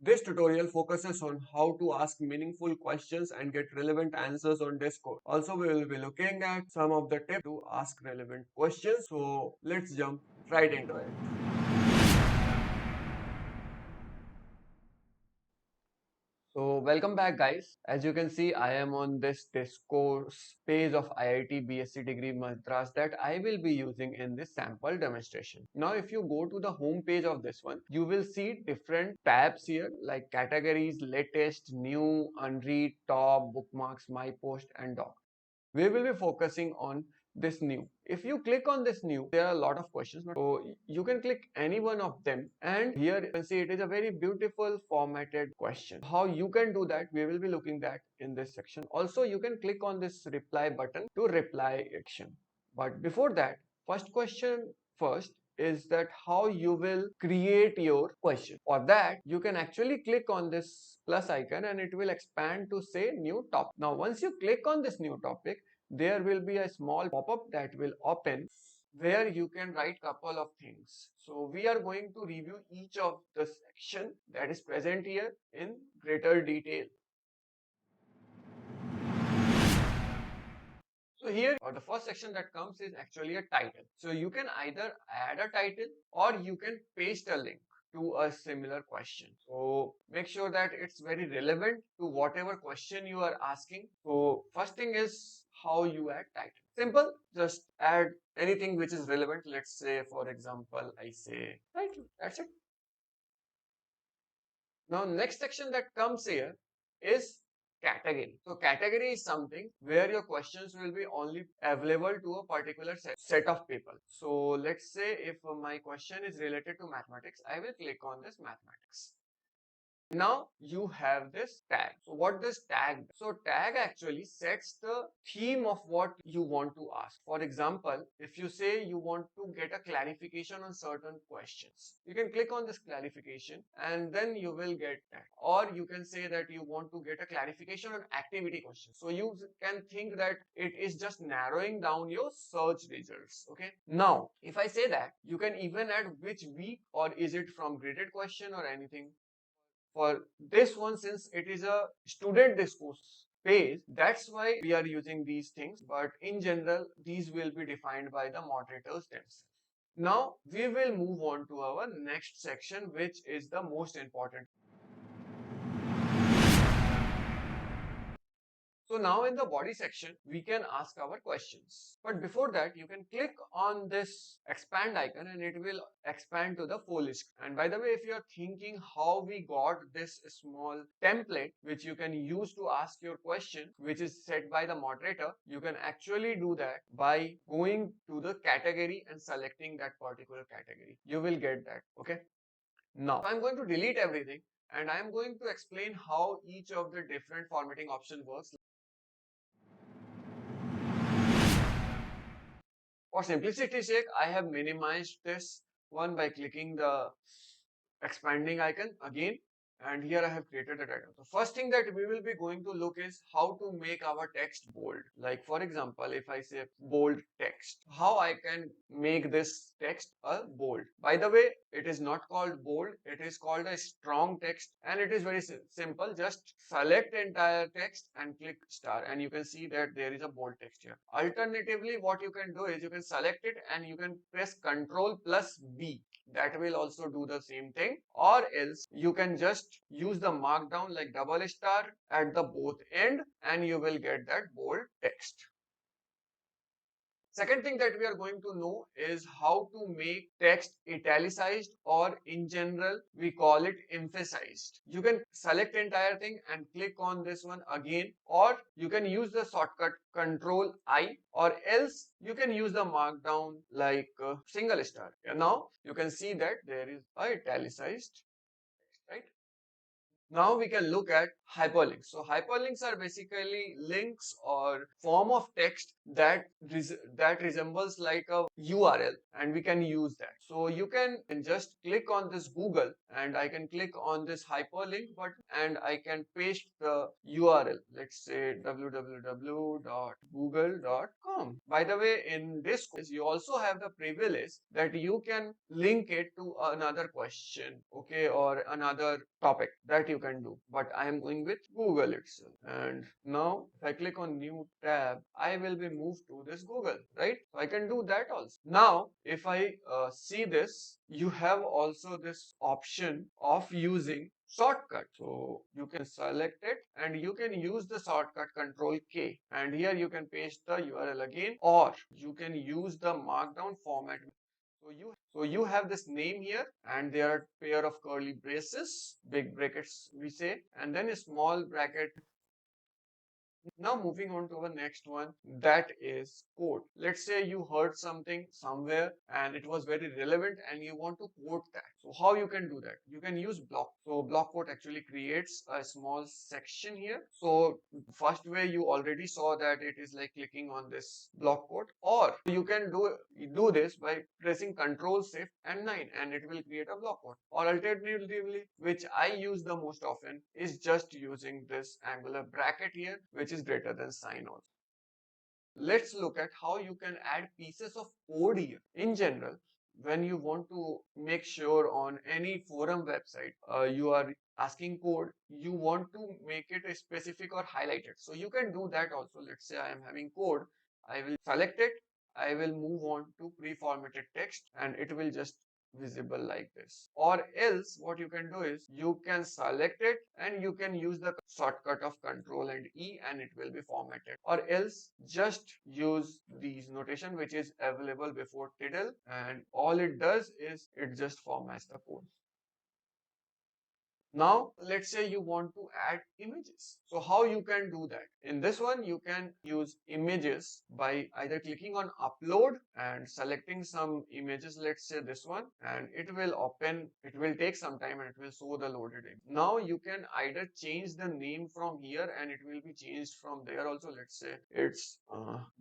This tutorial focuses on how to ask meaningful questions and get relevant answers on Discord. Also, we will be looking at some of the tips to ask relevant questions. So let's jump right into it. So welcome back guys. As you can see, I am on this Discourse page of IIT BSc degree Madras that I will be using in this sample demonstration. Now if you go to the home page of this one, you will see different tabs here like categories, latest, new, unread, top, bookmarks, my post and doc. We will be focusing on this new. If you click on this new, there are a lot of questions, so you can click any one of them, and here you can see it is a very beautiful formatted question. How you can do that, we will be looking at in this section. Also, you can click on this reply button to reply action. But before that, first question first is that how you will create your question. For that, you can actually click on this plus icon and it will expand to say new topic. Now, once you click on this new topic, there will be a small pop-up that will open where you can write couple of things. So we are going to review each of the section that is present here in greater detail. So here the first section that comes is actually a title. So you can either add a title or you can paste a link to a similar question. So make sure that it's very relevant to whatever question you are asking. So first thing is how you add title. Simple, just add anything which is relevant. Let's say, for example, I say title. That's it. Now, next section that comes here is category. So category is something where your questions will be only available to a particular set of people. So let's say if my question is related to mathematics, I will click on this mathematics. Now you have this tag. So what this tag? So tag actually sets the theme of what you want to ask. For example, if you say you want to get a clarification on certain questions, you can click on this clarification and then you will get that. Or you can say that you want to get a clarification on activity questions. So you can think that it is just narrowing down your search results. Okay. Now, if I say that, you can even add which week or is it from graded question or anything. For this one, since it is a student discourse page, that's why we are using these things. But in general, these will be defined by the moderators themselves. Now we will move on to our next section, which is the most important. So now in the body section, we can ask our questions. But before that, you can click on this expand icon and it will expand to the full screen. And by the way, if you're thinking how we got this small template, which you can use to ask your question, which is set by the moderator, you can actually do that by going to the category and selecting that particular category. You will get that. Okay. Now, I'm going to delete everything and I'm going to explain how each of the different formatting option works. For simplicity's sake, I have minimized this one by clicking the expanding icon again, and here I have created the title. The first thing that we will be going to look is how to make our text bold. Like for example, if I say bold text, how I can make this text a bold. By the way, it is not called bold, it is called a strong text, and it is very simple. Just select entire text and click star, and you can see that there is a bold text here. Alternatively, what you can do is you can select it and you can press Ctrl plus B. That will also do the same thing, or else you can just use the markdown like double star at the both end and you will get that bold text. Second thing that we are going to know is how to make text italicized, or in general we call it emphasized. You can select entire thing and click on this one again, or you can use the shortcut Control I, or else you can use the markdown like single star. And now you can see that there is a italicized text, right? Now we can look at hyperlinks. So hyperlinks are basically links or form of text that resembles like a URL, and we can use that. So you can just click on this Google, and I can click on this hyperlink button, and I can paste the URL. Let's say www.google.com. By the way, in this course, you also have the privilege that you can link it to another question, okay, or another topic that you can do. But I am going with Google itself. And now if I click on new tab, I will be moved to this Google, right? So I can do that also. Now, if I see this, you have also this option of using shortcut. So you can select it and you can use the shortcut Control K, and here you can paste the URL again, or you can use the markdown format. So you have this name here, and there are pair of curly braces, big brackets we say, and then a small bracket. Now moving on to our next one, that is quote. Let's say you heard something somewhere and it was very relevant and you want to quote that. So how you can do that? You can use block. So block quote actually creates a small section here. So first way you already saw that it is like clicking on this block quote, or you can do this by pressing Control Shift and 9, and it will create a block quote. Or alternatively, which I use the most often, is just using this angular bracket here, which is greater than sign also. Let's look at how you can add pieces of code here. In general, when you want to make sure on any forum website, you are asking code, you want to make it a specific or highlighted. So you can do that also. Let's say I am having code, I will select it, I will move on to pre-formatted text, and it will just visible like this. Or else what you can do is you can select it and you can use the shortcut of Control and E, and it will be formatted. Or else just use these notation which is available before title, and all it does is it just formats the code. Now, let's say you want to add images. So how you can do that? In this one, you can use images by either clicking on upload and selecting some images. Let's say this one, and it will open, it will take some time and it will show the loaded image. Now you can either change the name from here and it will be changed from there also. Let's say it's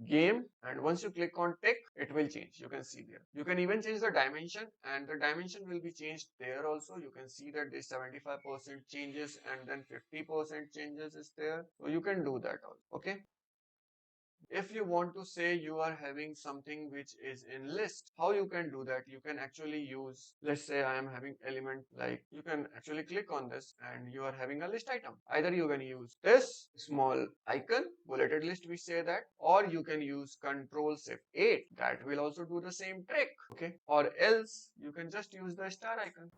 game, and once you click on tick, it will change. You can see there. You can even change the dimension, and the dimension will be changed there also. You can see that this 75% changes and then 50% changes is there. So you can do that also. Okay. If you want to say you are having something which is in list, how you can do that? You can actually use, let's say I am having element, like you can actually click on this and you are having a list item. Either you can use this small icon, bulleted list we say that, or you can use Control Shift 8. That will also do the same trick. Okay. Or else you can just use the star icon.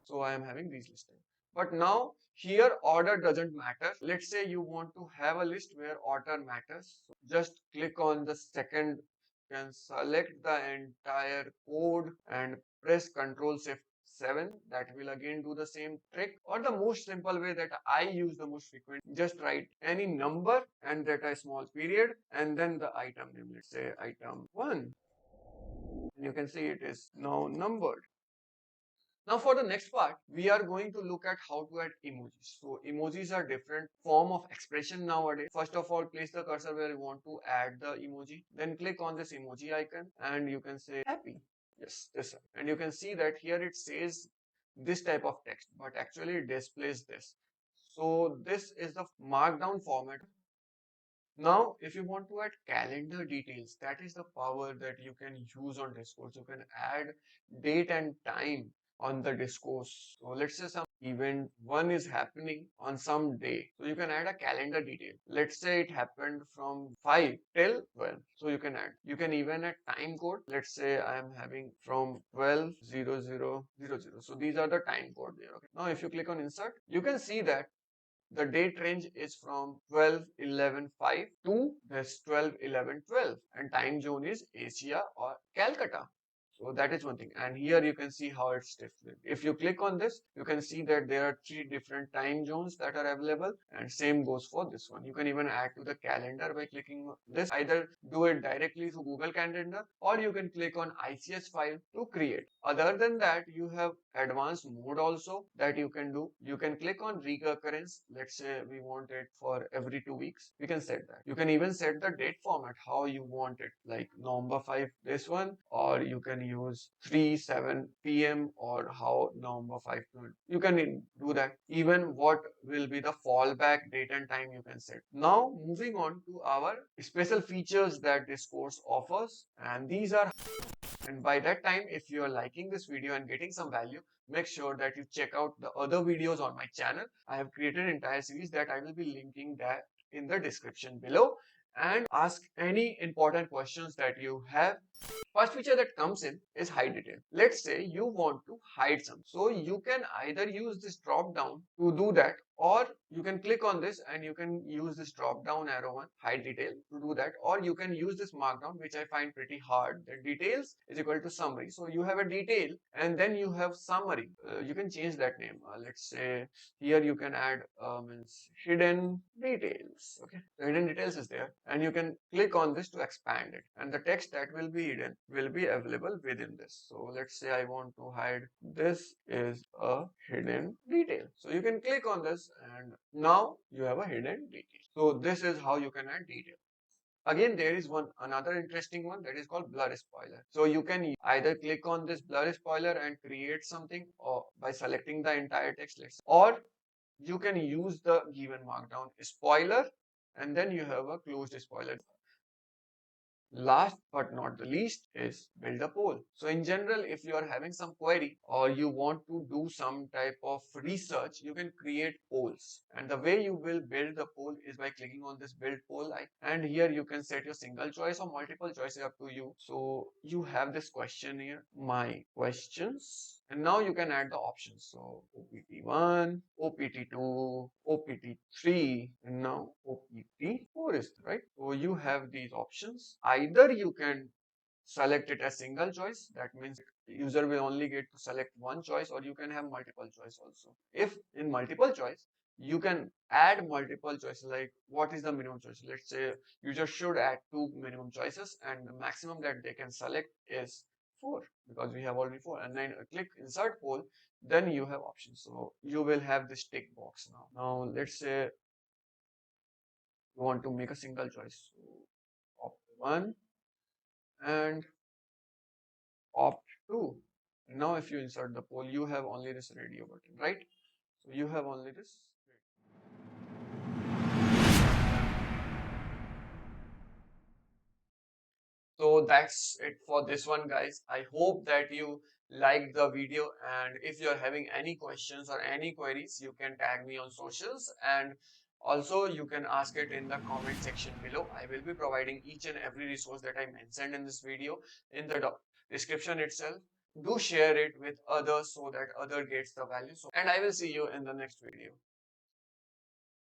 So I am having these listings. But now here order doesn't matter. Let's say you want to have a list where order matters. So just click on the second, you can select the entire code and press Control Shift 7. That will again do the same trick. Or the most simple way that I use the most frequent, just write any number and that a small period and then the item name. Let's say item 1. And you can see it is now numbered. Now for the next part, we are going to look at how to add emojis. So emojis are different form of expression nowadays. First of all, place the cursor where you want to add the emoji. Then click on this emoji icon and you can say happy. Yes, this one. And you can see that here it says this type of text, but actually it displays this. So this is the markdown format. Now, if you want to add calendar details, that is the power that you can use on Discourse. You can add date and time on the Discourse. So let's say some event one is happening on some day. So you can add a calendar detail. Let's say it happened from 5 till 12. So you can add. You can even add time code. Let's say I am having from 12:00:00. So these are the time code there. Okay. Now if you click on insert, you can see that the date range is from 12:11:05 to this 12:11:12, and time zone is Asia or Calcutta. So that is one thing. And here you can see how it's different. If you click on this, you can see that there are three different time zones that are available, and same goes for this one. You can even add to the calendar by clicking on this. Either do it directly through Google Calendar, or you can click on ICS file to create. Other than that, you have advanced mode also that you can do. You can click on recurrence. Let's say we want it for every 2 weeks. We can set that. You can even set the date format, how you want it, like November 5, this one, or you can use 3-7 p.m. or how November 5 to. You can do that. Even what will be the fallback date and time you can set. Now moving on to our special features that this course offers, and these are. And by that time, if you are liking this video and getting some value, make sure that you check out the other videos on my channel. I have created an entire series that I will be linking that in the description below, and ask any important questions that you have. First feature that comes in is hide detail. Let's say you want to hide some. So you can either use this drop down to do that, or you can click on this and you can use this drop down arrow one, hide detail, to do that, or you can use this markdown, which I find pretty hard. The details is equal to summary. So you have a detail and then you have summary. You can change that name. Let's say here you can add means hidden details. Okay, the hidden details is there, and you can click on this to expand it, and the text that will be hidden will be available within this. So let's say I want to hide this is a hidden detail. So you can click on this and now you have a hidden detail. So this is how you can add detail. Again, there is another interesting one that is called blur spoiler. So you can either click on this blur spoiler and create something, or by selecting the entire text, or you can use the given markdown spoiler, and then you have a closed spoiler. Last but not the least is build a poll. So in general, if you are having some query or you want to do some type of research, you can create polls. And the way you will build the poll is by clicking on this build poll icon. And here you can set your single choice or multiple choices up to you. So you have this question here, my questions. And now you can add the options. So OPT1, OPT2, OPT3, and now OPT4 is right. So you have these options. Either you can select it as single choice, that means user will only get to select one choice, or you can have multiple choice also. If in multiple choice, you can add multiple choices, like what is the minimum choice. Let's say user should add 2 minimum choices, and the maximum that they can select is 4, because we have already 4. And then click insert poll, then you have options. So you will have this tick box now. Now let's say you want to make a single choice. So opt 1 and opt 2. Now if you insert the poll, you have only this radio button, right? So you have only this. So that's it for this one, guys. I hope that you liked the video, and if you're having any questions or any queries, you can tag me on socials, and also you can ask it in the comment section below. I will be providing each and every resource that I mentioned in this video in the description itself. Do share it with others so that other gets the value. So, and I will see you in the next video.